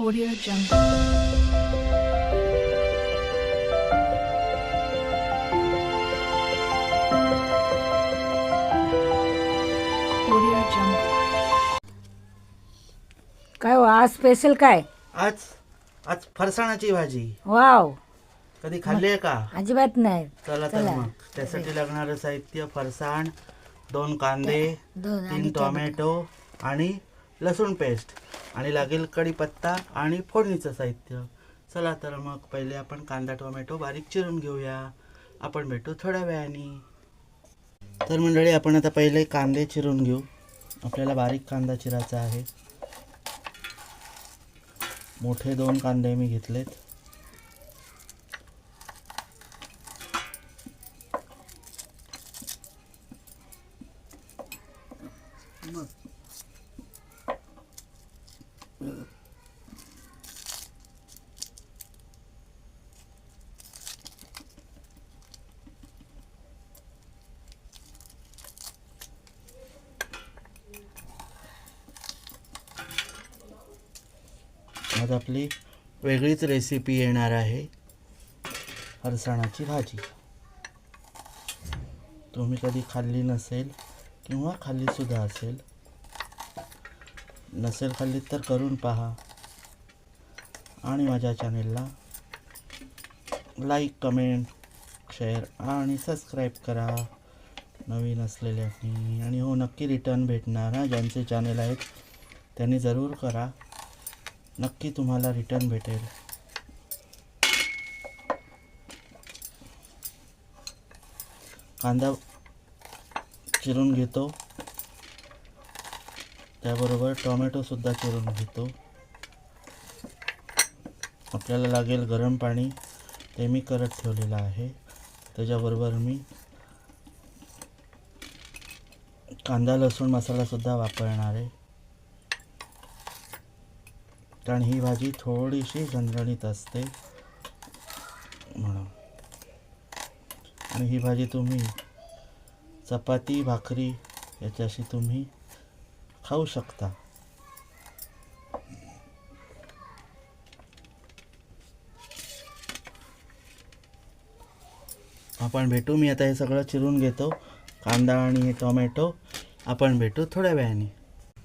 Audio Jungle. Audio Jungle. काय हो, आज स्पेशल काय? आज आज फरसाणाची भाजी वाव, कधी खाल्ली आहे का? अजिबात नाही. चला तर मग त्यासाठी लागणारं साहित्य: फरसाण, 2 कांदे, 3 टोमॅटो आणि लसूण पेस्ट, आणि लागेल कढीपत्ता आणि फोडणीचं साहित्य. चला तर मग पहिले आपण कांदा टोमॅटो बारीक चिरून घेऊया. आपण भेटू थोड्या वेळाने. तर मंडळी, आपण आता पहिले कांदे चिरून घेऊ. आपल्याला बारीक कांदा चिरायचा आहे. मोठे 2 कांदे मी घेतलेत. आज आपली वेगळीच रेसिपी येणार आहे, फरसाणाची भाजी. तुम्ही कधी खाल्ली नसेल किंवा खाल्लीसुद्धा असेल. नसेल खाल्ली तर करून पहा आणि माझ्या चॅनेलला लाईक, कमेंट, शेअर आणि सबस्क्राईब करा नवीन असलेल्यांनी. आणि हो, नक्की रिटर्न भेटणार हा. ज्यांचे चॅनेल आहेत त्यांनी जरूर करा, नक्की तुम्हाला रिटर्न भेटेल. कांदा चिरून घेतो, त्याबरोबर टोमॅटोसुद्धा चिरून घेतो. आपल्याला लागेल गरम पाणी, ते मी करत ठेवलेलं आहे. त्याच्याबरोबर मी कांदा लसूण मसालासुद्धा वापरणार आहे, कारण ही भाजी थोडीशी झणझणीत असते म्हणून. आणि ही भाजी तुम्ही चपाती भाकरी याच्याशी तुम्ही खाऊ शकता. आपण भेटू. मी आता हे सगळं चिरून घेतो, कांदा आणि हे टोमॅटो. आपण भेटू थोड्या वेळाने.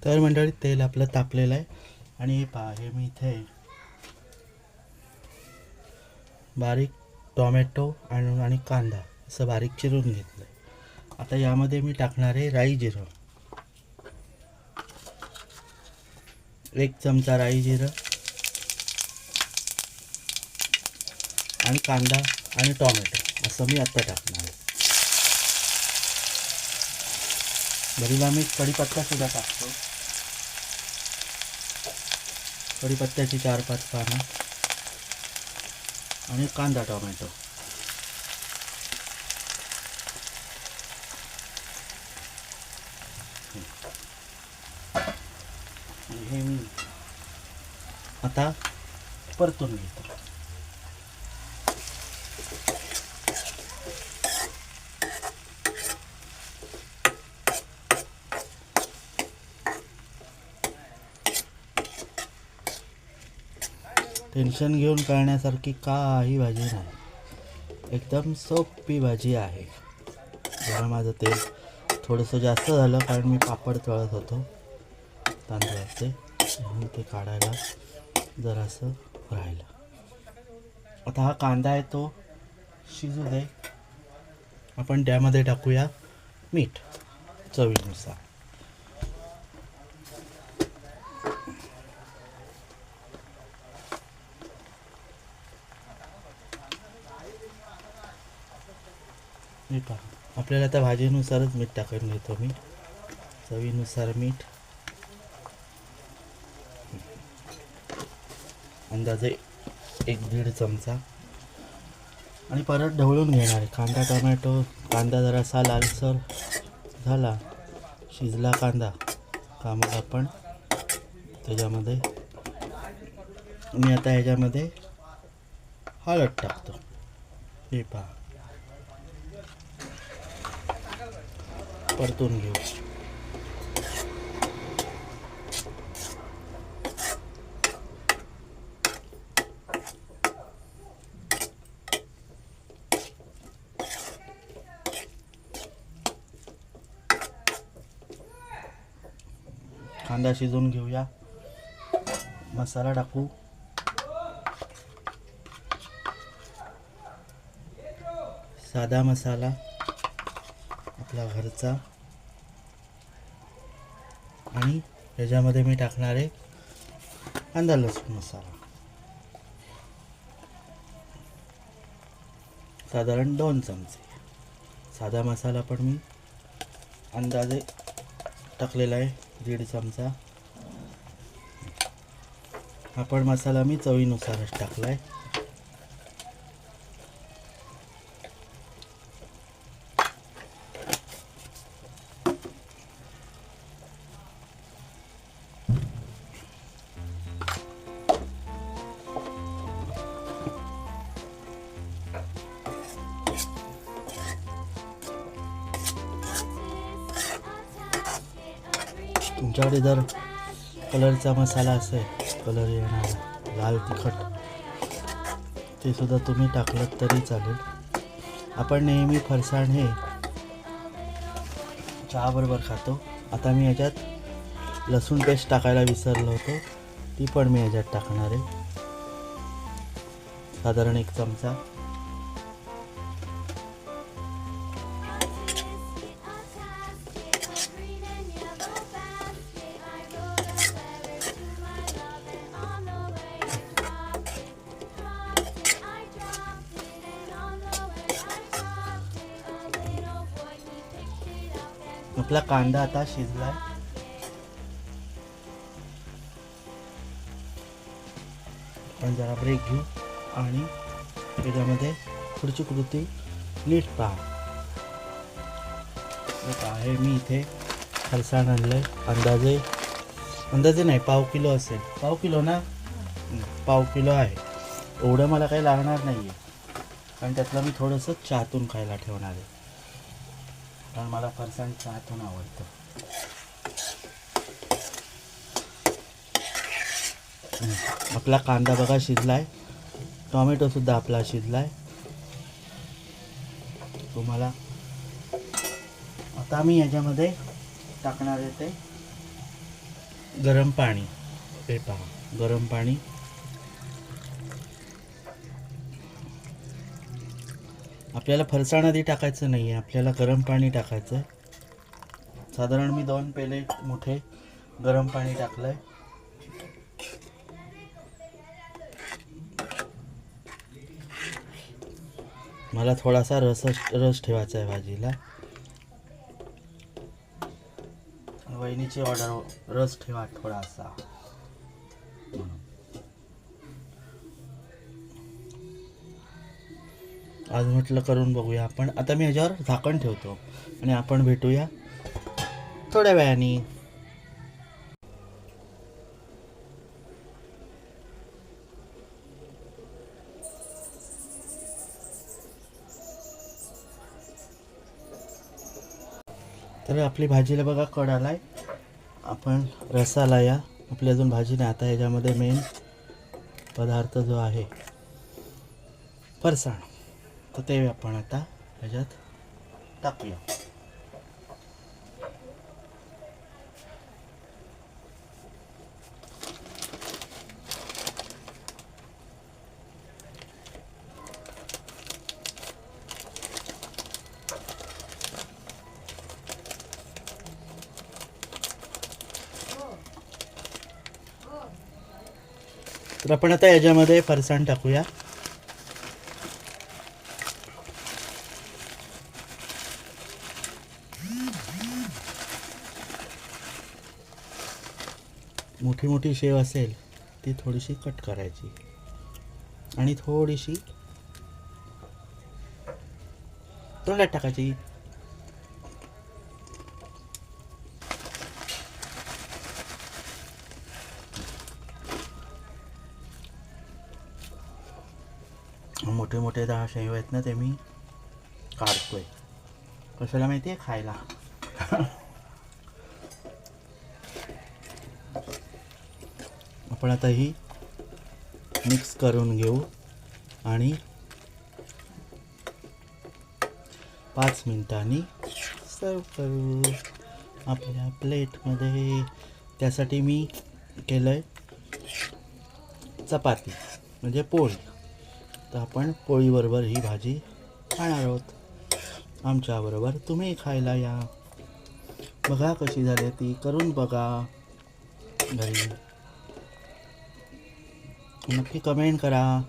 तर मंडळी, तेल आपलं तापलेलं आहे. आणि हे पहा, हे मी इथे बारीक टोमॅटो आणि कांदा असं बारीक चिरून घेतलं आहे. आता यामध्ये मी टाकणार आहे राई जिरं. 1 चमचा राई जिरं आणि कांदा आणि टोमॅटो असं मी आता टाकणार आहे. बरीला मी कढीपत्तासुद्धा टाकतो. कढीपत्त्याची 4-5 पानं आणि कांदा टोमॅटो. हे मी आता परतून घेतो. टेन्शन घेऊन करण्यासारखी काही भाजी नाही, एकदम सोपी भाजी आहे. जरा माझं तेल थोडंसं जास्त झालं, कारण मी पापड तळत होतो तांदळाचे, म्हणून ते काढायला जरासं राहिलं. आता हा कांदा आहे तो शिजू दे. आपण त्यामध्ये टाकूया मीठ चवीनुसार. हे पहा, आपल्याला आता भाजीनुसारच मीठ टाकून घेतो मी. चवीनुसार मीठ, अंदाजे 1-1.5 चमचा. आणि परत ढवळून घेणार आहे. कांदा टोमॅटो, कांदा जरासा लालसर झाला, शिजला कांदा का मग आपण त्याच्यामध्ये, मी आता ह्याच्यामध्ये हळद टाकतो. हे पहा, परतून घेऊ. कांदा शिजवून घेऊया. मसाला टाकू. साधा मसाला आपला घरचा. आणि याच्यामध्ये मी टाकणार आहे कांदा लसूण मसाला, साधारण 2 चमचे. साधा मसाला पण मी अंदाजे टाकलेला आहे 1.5 चमचा. हा पण मसाला मी चवीनुसारच टाकला आहे. तुमच्याकडे जर कलरचा मसाला असेल, कलर येणारा लाल तिखट, ते सुद्धा तुम्ही टाकलं तरी चालेल. आपण नेहमी फरसाण हे चहाबरोबर खातो. आता मी याच्यात लसूण पेस्ट टाकायला विसरलो होतो, ती पण मी याच्यात टाकणार आहे. साधारण 1 चमचा. आपला कांदा आता शिजलाय. आपण जरा ब्रेक घेऊ आणि त्याच्यामध्ये पुढची कृती नीट पहा. आहे मी इथे फरसाण आणलंय. अंदाजे नाही, पाव किलो असेल. पाव किलो ना? पाव किलो आहे. एवढं मला काही लागणार नाही आहे, कारण त्यातलं मी थोडंसं चहातून खायला ठेवणार आहे, कारण मला फरसाण चहातून आवडतं. आपला कांदा बघा शिजलाय. टोमॅटो सुद्धा आपला शिजलाय. तुम्हाला आता मी याच्यामध्ये टाकणार आहे ते गरम पाणी. हे पहा, गरम पाणी. आपल्याला फरसाण आधी टाकायचं नाही आहे, आपल्याला गरम पाणी टाकायचं. साधारण मी 2 पेले मोठे गरम पाणी टाकलंय. मला थोडासा रस ठेवायचा आहे भाजीला. वहिनीची ऑर्डर, रस ठेवा थोडासा. आज म्हटलं करून बघूया आपण. आता मी ह्याच्यावर झाकण ठेवतो आणि आपण भेटूया थोड्या वेळाने. तर आपली भाजीला बघा कड आलाय. आपण रसाला या, आपली अजून भाजी नाही. आता ह्याच्यामध्ये मेन पदार्थ जो आहे फरसाण, तर ते आपण आता ह्याच्यात टाकूया. तर आपण आता याच्यामध्ये फरसाण टाकूया. मोठी मोठी शेव असेल ती थोडीशी कट करायची आणि थोडीशी तोंडात टाकायची. मोठे मोठे 10 शेव आहेत ना, ते मी काढतोय. कशाला माहिती आहे? खायला. आपण आता ही मिक्स करून घेऊ आणि 5 मिनिटांनी सर्व करू आपल्या प्लेटमध्ये. त्यासाठी मी केलं आहे चपाती म्हणजे पोळी. तर आपण पोळीबरोबर ही भाजी खाणार आहोत. आमच्याबरोबर तुम्ही खायला या. बघा कशी झाली ती, करून बघा घरी. नक्की कमेंट करा.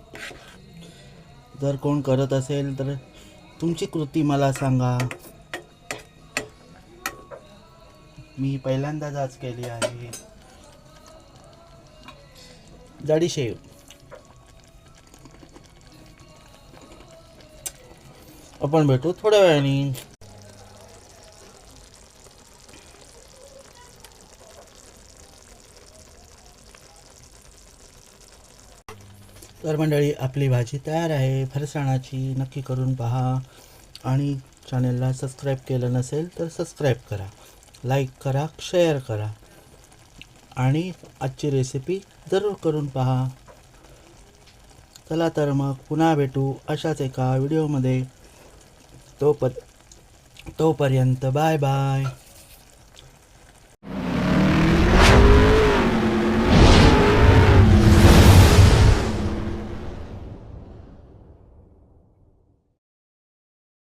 जर कोण करत असेल तर तुमची कृती मला सांगा. मी पहिल्यांदाच आज केली आहे. जाडीशेव आपण भेटू थोड्या वेळाने. तर मंडळी आपली भाजी तयार आहे फरसाणाची. नक्की करून पहा आणि चॅनलला सबस्क्राईब केलं नसेल तर सबस्क्राईब करा, लाईक करा, शेअर करा आणि आजची रेसिपी जरूर करून पहा. चला तर मग पुन्हा भेटू अशाच एका व्हिडिओमध्ये. तोपर्यंत बाय बाय.